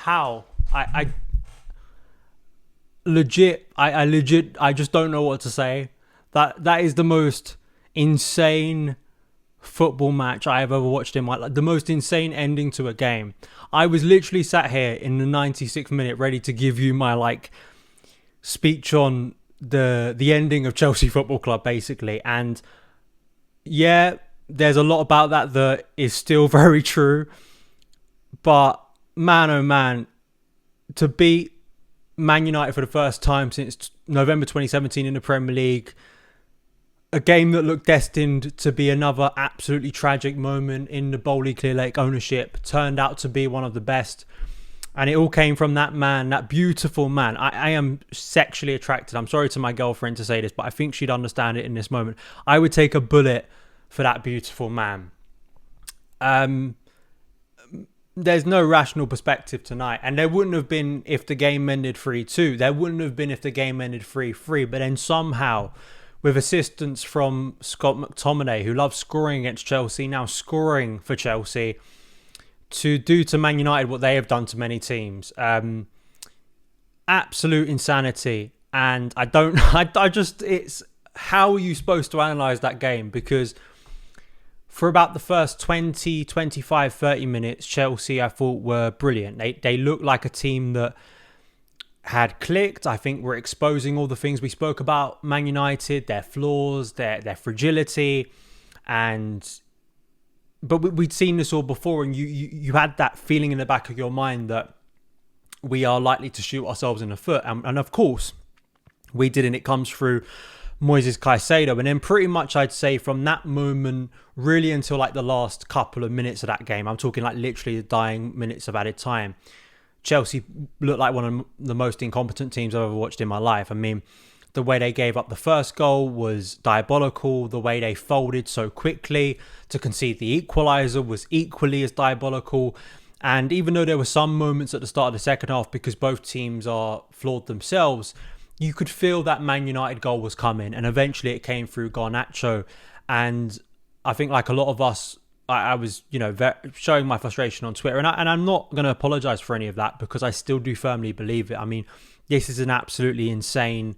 how? I just don't know what to say. That is the most insane football match I have ever watched in my life. The most insane ending to a game. I was literally sat here in the 96th minute ready to give you my speech on the ending of Chelsea Football Club, basically. And yeah, there's a lot about that is still very true. But man, oh man, to beat Man United for the first time since November 2017 in the Premier League, a game that looked destined to be another absolutely tragic moment in the Bowley Clear Lake ownership, turned out to be one of the best. And it all came from that man, that beautiful man. I am sexually attracted. I'm sorry to my girlfriend to say this, but I think she'd understand it in this moment. I would take a bullet for that beautiful man. There's no rational perspective tonight. And there wouldn't have been if the game ended 3-2. There wouldn't have been if the game ended 3-3. But then somehow, with assistance from Scott McTominay, who loves scoring against Chelsea, now scoring for Chelsea, to do to Man United what they have done to many teams. Absolute insanity. And it's how are you supposed to analyse that game? Because for about the first 20, 25, 30 minutes, Chelsea, I thought, were brilliant. They looked like a team that had clicked. I think we're exposing all the things we spoke about Man United, their flaws, their fragility. But we'd seen this all before, and you had that feeling in the back of your mind that we are likely to shoot ourselves in the foot. And of course, we did, and it comes through Moises Caicedo. And then pretty much I'd say from that moment really until the last couple of minutes of that game, I'm talking literally the dying minutes of added time, Chelsea looked like one of the most incompetent teams I've ever watched in my life. I mean, the way they gave up the first goal was diabolical. The way they folded so quickly to concede the equaliser was equally as diabolical. And even though there were some moments at the start of the second half, because both teams are flawed themselves, you could feel that Man United goal was coming, and eventually it came through Garnacho. And I think a lot of us, I was, showing my frustration on Twitter, and I'm not going to apologise for any of that because I still do firmly believe it. I mean, this is an absolutely insane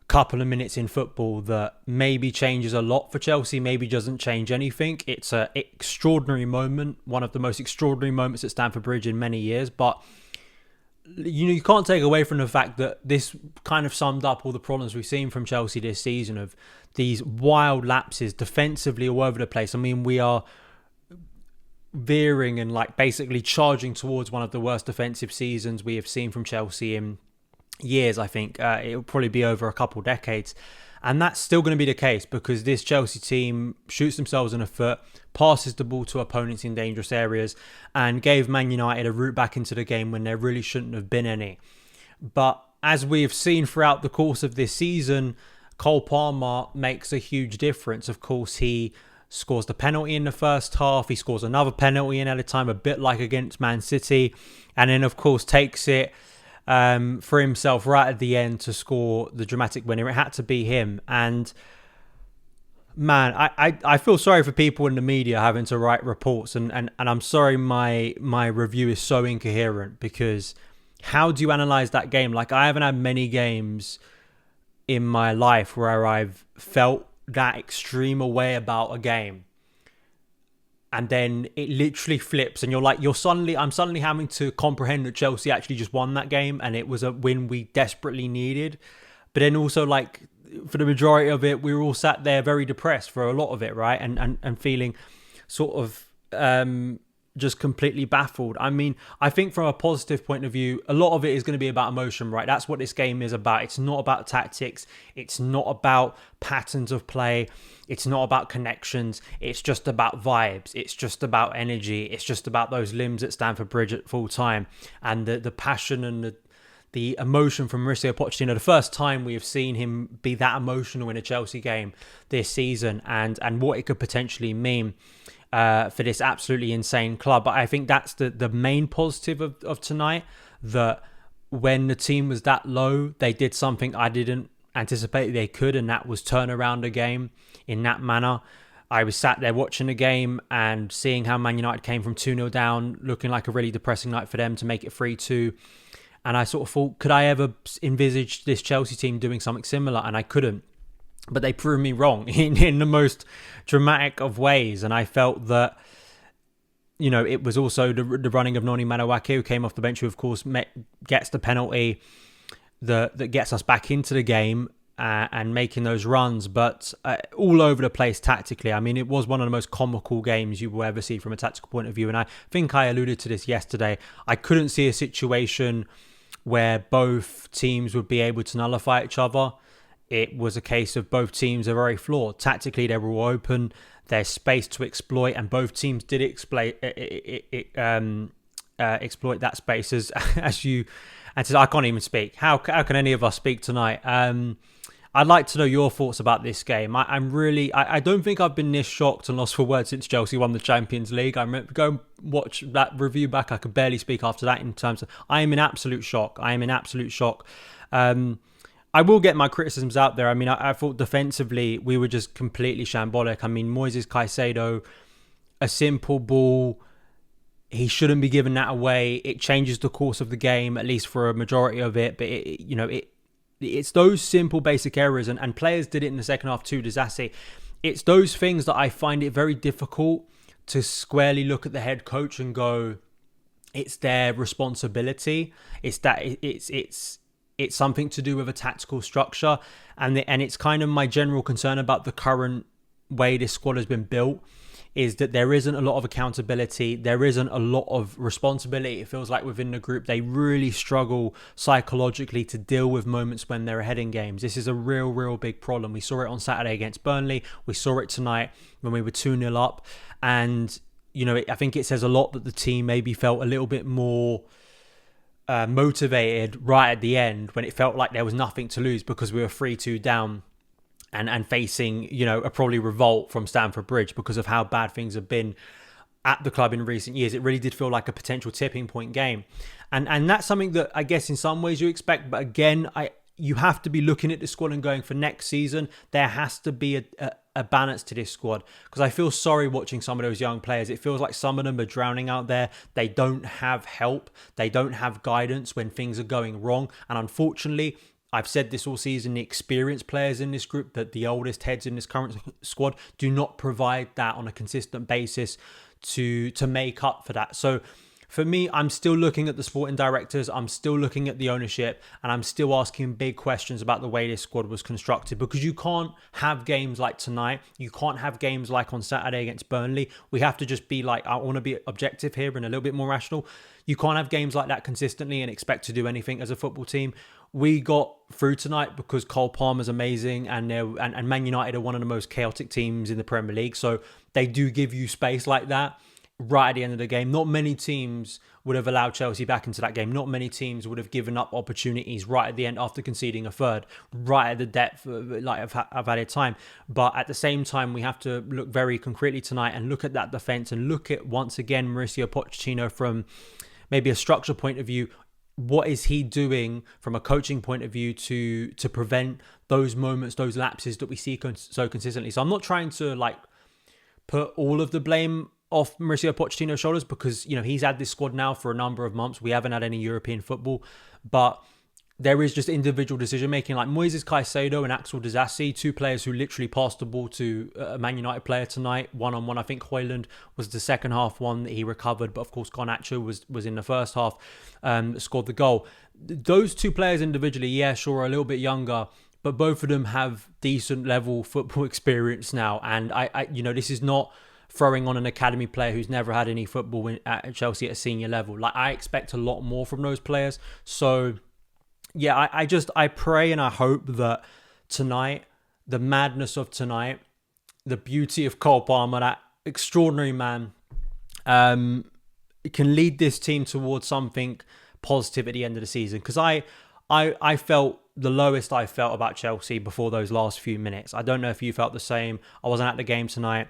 couple of minutes in football that maybe changes a lot for Chelsea, maybe doesn't change anything. It's an extraordinary moment, one of the most extraordinary moments at Stamford Bridge in many years, but you can't take away from the fact that this kind of summed up all the problems we've seen from Chelsea this season, of these wild lapses defensively all over the place. I mean, we are veering and basically charging towards one of the worst defensive seasons we have seen from Chelsea in years. I think it'll probably be over a couple decades. And that's still going to be the case because this Chelsea team shoots themselves in the foot, passes the ball to opponents in dangerous areas, and gave Man United a route back into the game when there really shouldn't have been any. But as we have seen throughout the course of this season, Cole Palmer makes a huge difference. Of course, he scores the penalty in the first half. He scores another penalty in at a time, a bit like against Man City. And then, of course, takes it for himself right at the end to score the dramatic winner. It had to be him. And man, I feel sorry for people in the media having to write reports, and I'm sorry my review is so incoherent, because how do you analyze that game? I haven't had many games in my life where I've felt that extreme a way about a game, and then it literally flips, and I'm suddenly having to comprehend that Chelsea actually just won that game, and it was a win we desperately needed. But then also, for the majority of it, we were all sat there very depressed for a lot of it, right? And feeling sort of just completely baffled. I mean, I think from a positive point of view, a lot of it is going to be about emotion, right? That's what this game is about. It's not about tactics. It's not about patterns of play. It's not about connections. It's just about vibes. It's just about energy. It's just about those limbs at Stamford Bridge at full time, and the passion and the emotion from Mauricio Pochettino. The first time we have seen him be that emotional in a Chelsea game this season, and what it could potentially mean for this absolutely insane club. But I think that's the main positive of tonight, that when the team was that low, they did something I didn't anticipate they could, and that was turn around a game in that manner. I was sat there watching the game and seeing how Man United came from 2-0 down, looking like a really depressing night for them to make it 3-2. And I sort of thought, could I ever envisage this Chelsea team doing something similar? And I couldn't. But they proved me wrong in the most dramatic of ways. And I felt that, you know, it was also the running of Noni Madueke, who came off the bench, who, of course, gets the penalty that gets us back into the game. And making those runs, but all over the place tactically. I mean, it was one of the most comical games you will ever see from a tactical point of view. And I think I alluded to this yesterday. I couldn't see a situation where both teams would be able to nullify each other. It was a case of both teams are very flawed. Tactically, they were all open. There's space to exploit, and both teams did exploit that space as you. And I can't even speak. How can any of us speak tonight? I'd like to know your thoughts about this game. I don't think I've been this shocked and lost for words since Chelsea won the Champions League. I remember go and watch that review back. I could barely speak after that in terms of, I am in absolute shock. I will get my criticisms out there. I mean, I thought defensively we were just completely shambolic. I mean, Moises Caicedo, a simple ball, he shouldn't be giving that away. It changes the course of the game, at least for a majority of it. But it's those simple basic errors, and players did it in the second half too, Disasi. It's those things that I find it very difficult to squarely look at the head coach and go, it's their responsibility. It's something to do with a tactical structure, and it's kind of my general concern about the current way this squad has been built, is that there isn't a lot of accountability. There isn't a lot of responsibility. It feels like within the group, they really struggle psychologically to deal with moments when they're ahead in games. This is a real big problem. We saw it on Saturday against Burnley. We saw it tonight when we were 2-0 up. And, you know, I think it says a lot that the team maybe felt a little bit more motivated right at the end, when it felt like there was nothing to lose because we were 3-2 down. And facing, you know, a probably revolt from Stamford Bridge because of how bad things have been at the club in recent years. It really did feel like a potential tipping point game. And that's something that I guess in some ways you expect. But again, you have to be looking at the squad and going, for next season, there has to be a balance to this squad. Because I feel sorry watching some of those young players. It feels like some of them are drowning out there. They don't have help. They don't have guidance when things are going wrong. And unfortunately, I've said this all season, the experienced players in this group, that the oldest heads in this current squad, do not provide that on a consistent basis to make up for that. So for me, I'm still looking at the sporting directors, I'm still looking at the ownership, and I'm still asking big questions about the way this squad was constructed, because you can't have games like tonight. You can't have games like on Saturday against Burnley. We have to just be like, I want to be objective here and a little bit more rational. You can't have games like that consistently and expect to do anything as a football team. We got through tonight because Cole Palmer's amazing, and Man United are one of the most chaotic teams in the Premier League. So they do give you space like that right at the end of the game. Not many teams would have allowed Chelsea back into that game. Not many teams would have given up opportunities right at the end after conceding a third, right at the depth of added time. But at the same time, we have to look very concretely tonight and look at that defence and look at, once again, Mauricio Pochettino from maybe a structure point of view. What is he doing from a coaching point of view to prevent those moments, those lapses that we see so consistently? So I'm not trying to put all of the blame off Mauricio Pochettino's shoulders, because, you know, he's had this squad now for a number of months. We haven't had any European football, but there is just individual decision making, like Moises Caicedo and Axel Disasi, two players who literally passed the ball to a Man United player tonight, one-on-one. I think Højlund was the second half one that he recovered, but of course Garnacho was in the first half, scored the goal. Those two players individually, yeah, sure, are a little bit younger, but both of them have decent level football experience now. And I this is not throwing on an academy player who's never had any football at Chelsea at a senior level. I expect a lot more from those players. So yeah, I pray and I hope that tonight, the madness of tonight, the beauty of Cole Palmer, that extraordinary man, can lead this team towards something positive at the end of the season. Because I felt the lowest I felt about Chelsea before those last few minutes. I don't know if you felt the same. I wasn't at the game tonight,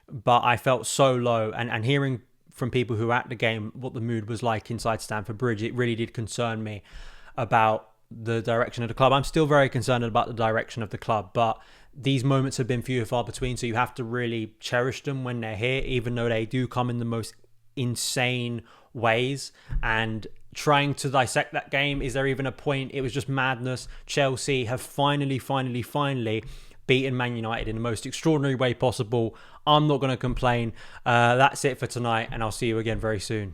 but I felt so low. And hearing from people who were at the game what the mood was like inside Stamford Bridge, it really did concern me about the direction of the club. I'm still very concerned about the direction of the club, but these moments have been few and far between, so you have to really cherish them when they're here, even though they do come in the most insane ways. And trying to dissect that game, is there even a point? It was just madness. Chelsea have finally beaten Man United in the most extraordinary way possible. I'm not going to complain. That's it for tonight, and I'll see you again very soon.